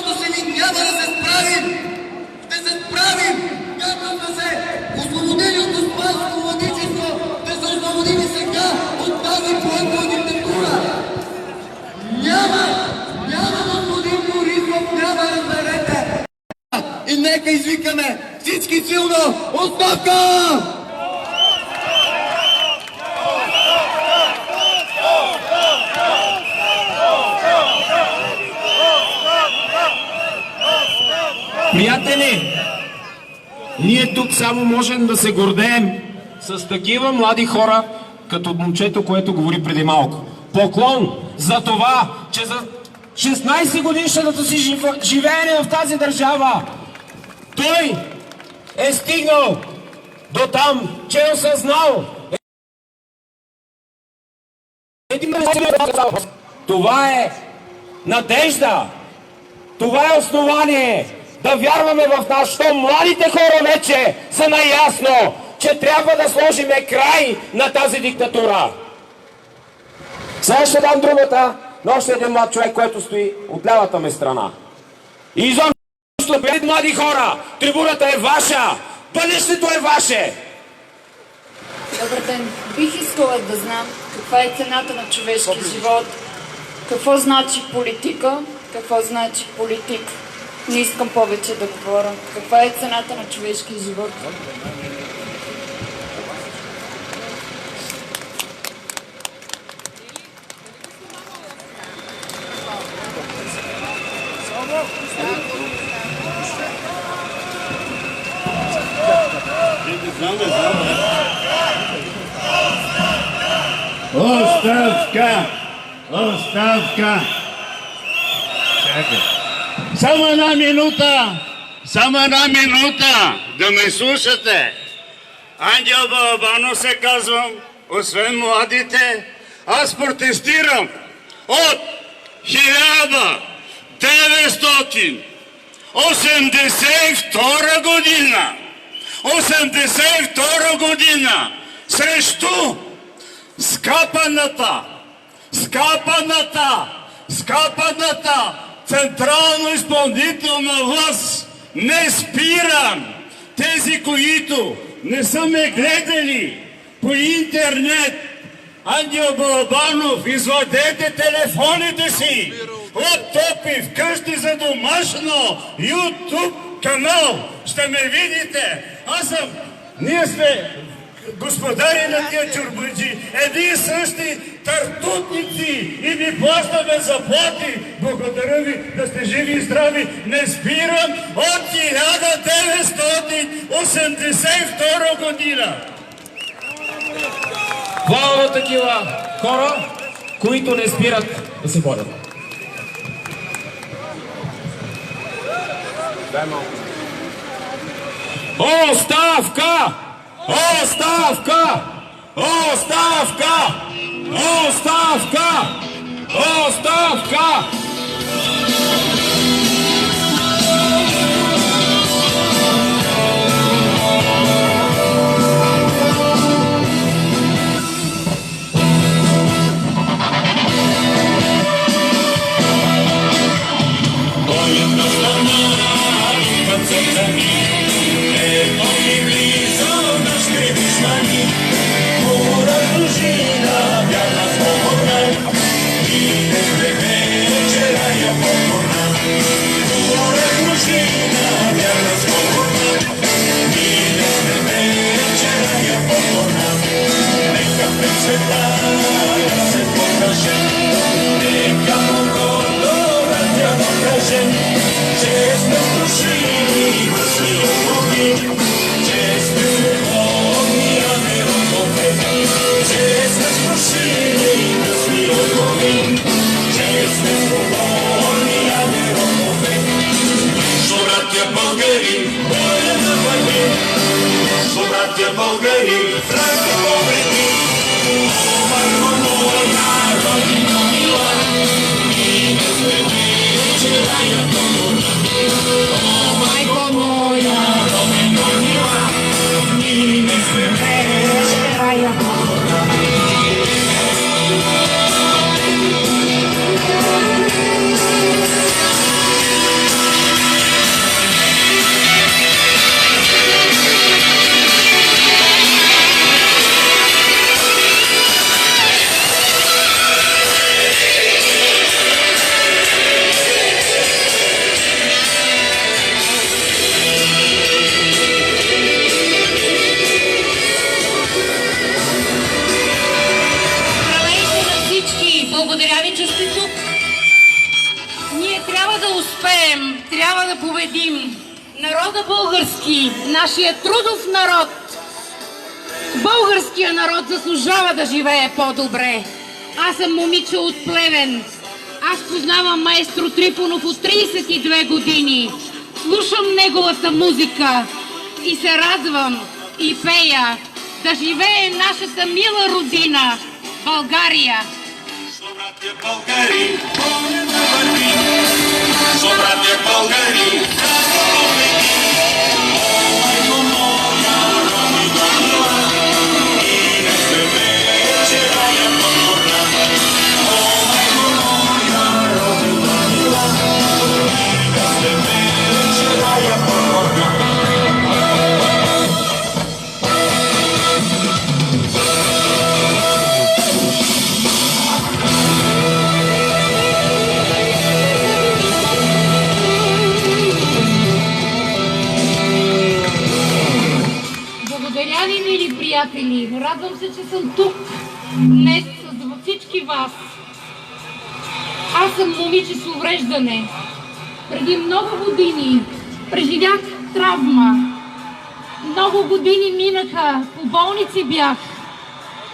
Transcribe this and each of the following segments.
защото се ни няма да се справим. Ще се справим. Някой да се освободили от османско владичество, да се освободим и сега от тази поемна диктатура. Няма, господин Борисов, няма да разберете. И нека извикаме всички силно оставка! Приятели, ние тук само можем да се гордеем с такива млади хора, като момчето, което говори преди малко. Поклон за това, че за 16 годишната си живеене в тази държава той е стигнал до там, че е осъзнал. Това е надежда, това е основание да вярваме в нас, що младите хора вече са наясно, че трябва да сложим край на тази диктатура. Сега ще дам думата на още един млад човек, който стои от лявата ми страна. И изобщо, пред млади хора, трибуната е ваша, бъдещето е ваше! Добър ден! Бих искала да знам каква е цената на човешки живот, какво значи политика, какво значи политик. Не искам повече да говоря. Каква е цената на човешки живот? Оставка! Оставка! Чакай. Само една минута, да ме слушате. Ангел Балабанов се казвам, освен младите, аз протестирам от 1982 година. 82 година срещу скапаната централно изпълнителна власт. Не спирам тези, които не са ме гледали по интернет. Ангел Балабанов, извадете телефоните си, лаптопи вкъщи за домашно YouTube канал. Ще ме видите. Ние сме господари на тия чурбаджи, едни и същи тартутници и ви плащаме заплати. Благодаря ви, да сте живи и здрави. Не спирам от 1982 година. Хвала на такива хора, които не спират да се борят. Оставка! Оставка! Оставка! Оставка! Оставка! колеги, нашия трудов народ, българския народ заслужава да живее по-добре. Аз съм момиче от Плевен. Аз познавам маестро Трифонов от 32 години. Слушам неговата музика и се радвам и пея да живее нашата мила родина България. Благодаря ви, мили приятели. Радвам се, че съм тук днес с всички вас. Аз съм момиче с увреждане. Преди много години преживях травма. Много години минаха, по болници бях.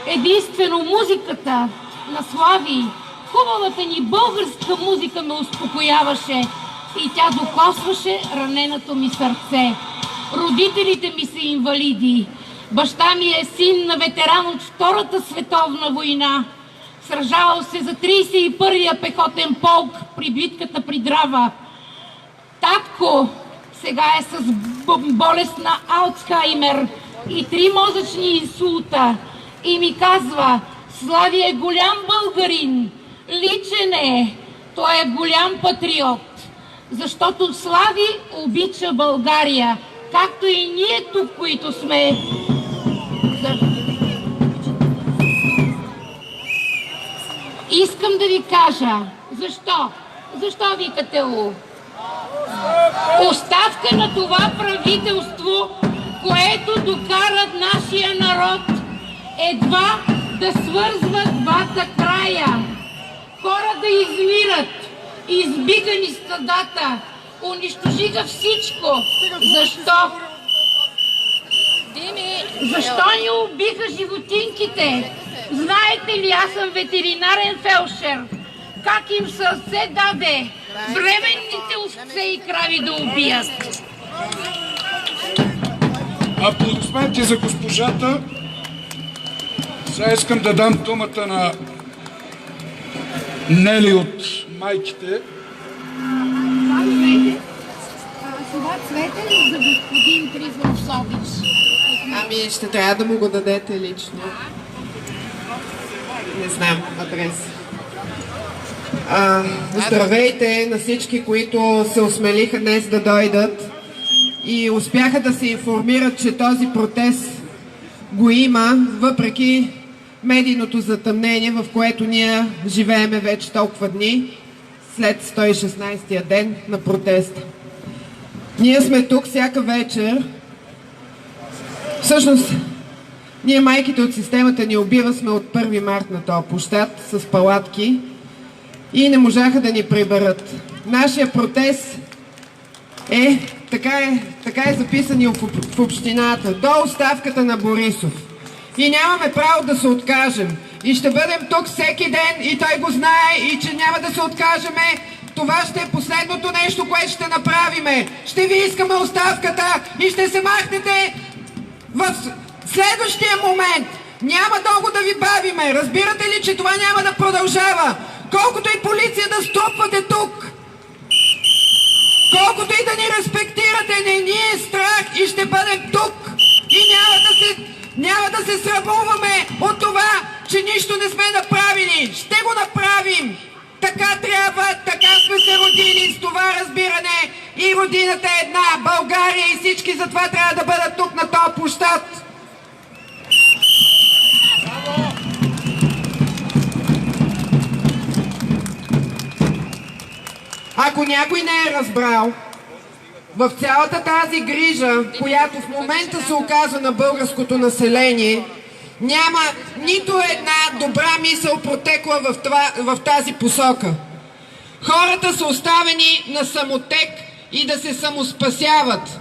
Единствено музиката на Слави, хубавата ни българска музика ме успокояваше и тя докосваше раненото ми сърце. Родителите ми са инвалиди. Баща ми е син на ветеран от Втората световна война. Сражавал се за 31-я пехотен полк при битката при Драва. Татко сега е с болест на Алцхаймер и 3 мозъчни инсулта. И ми казва: Слави е голям българин, личен е, той е голям патриот. Защото Слави обича България, както и ние тук, които сме. Искам да ви кажа, защо? Защо викате у? Оставка на това правителство, което докара нашия народ едва да свързва двата края. Хора да измират, избиха ни стадата, унищожиха всичко. Защо? Защо ни убиха животинките? Знаете ли, аз съм ветеринарен фелшер. Как им се даде бременните овце и крави да убият? Аплодисменти за госпожата. Сега искам да дам думата на Нели от майките. Това цвете ли за господин Трифонов Собич? Ами ще трябва да му го дадете лично. Не знам адрес. Здравейте на всички, които се осмелиха днес да дойдат и успяха да се информират, че този протест го има, въпреки медийното затъмнение, в което ние живееме вече толкова дни, след 116-я ден на протеста. Ние сме тук всяка вечер. Всъщност, ние майките от системата ни убива сме от 1 март на този площад с палатки и не можаха да ни приберат. Нашия протест така е записан и в общината, до оставката на Борисов. И нямаме право да се откажем. И ще бъдем тук всеки ден и той го знае и че няма да се откажеме. Това ще е последното нещо, което ще направиме. Ще ви искаме оставката и ще се махнете в следващия момент. Няма дълго да ви бавиме. Разбирате ли, че това няма да продължава? Колкото и полиция да струпвате тук, колкото и да ни респектирате, не ни е страх и ще бъдем тук. И няма да се срамуваме от това, че нищо не сме направили. Ще го направим. Така трябва, така сме се родили с това разбиране. И родината е една, България, и всички затова трябва да бъдат тук на този площад. Ако някой не е разбрал, в цялата тази грижа, която в момента се оказва на българското население, няма нито една добра мисъл протекла в тази посока. Хората са оставени на самотек и да се самоспасяват.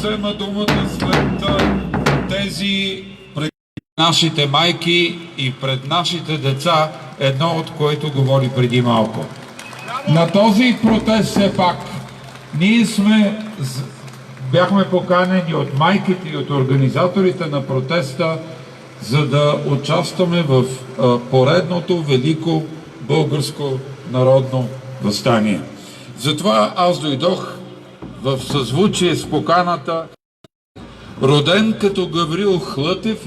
взема думата след тези пред нашите майки и пред нашите деца, едно от което говори преди малко. На този протест все пак ние бяхме поканени от майките и от организаторите на протеста, за да участваме в поредното велико българско народно въстание. Затова аз дойдох в съзвучие с поканата, роден като Гаврил Хлътев.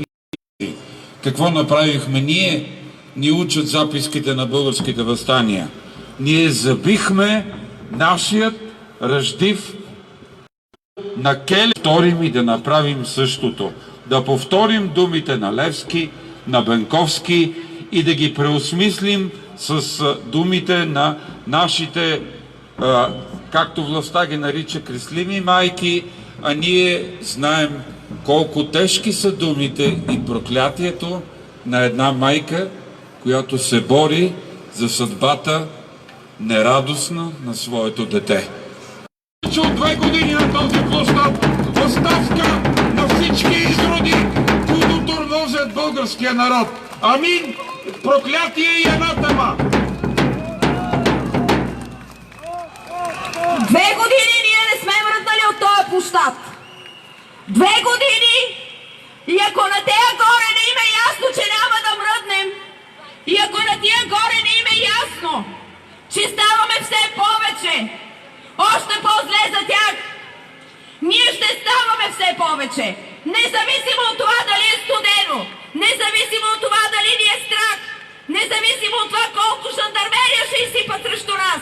Какво направихме ние? Ни учат записките на българските въстания. Ние забихме нашият ръждив на келе. Повторим и да направим същото. Да повторим думите на Левски, на Бенковски и да ги преосмислим с думите на нашите, както властта ги нарича, кресливи майки, а ние знаем колко тежки са думите и проклятието на една майка, която се бори за съдбата нерадостна на своето дете. От 2 години на този площад оставка на всички изроди, които тормозят българския народ. Амин! Проклятие и анатема! 2 години ние не сме мръднали от този площад. 2 години и ако на тея горе не им е ясно, че няма да мръднем, и ако на тия горе не им е ясно, че ставаме все повече, още по-зле за тях, ние ще ставаме все повече, независимо от това дали е студено, независимо от това дали ни е страх, независимо от това колко жандармерия ще изсипат срещу нас.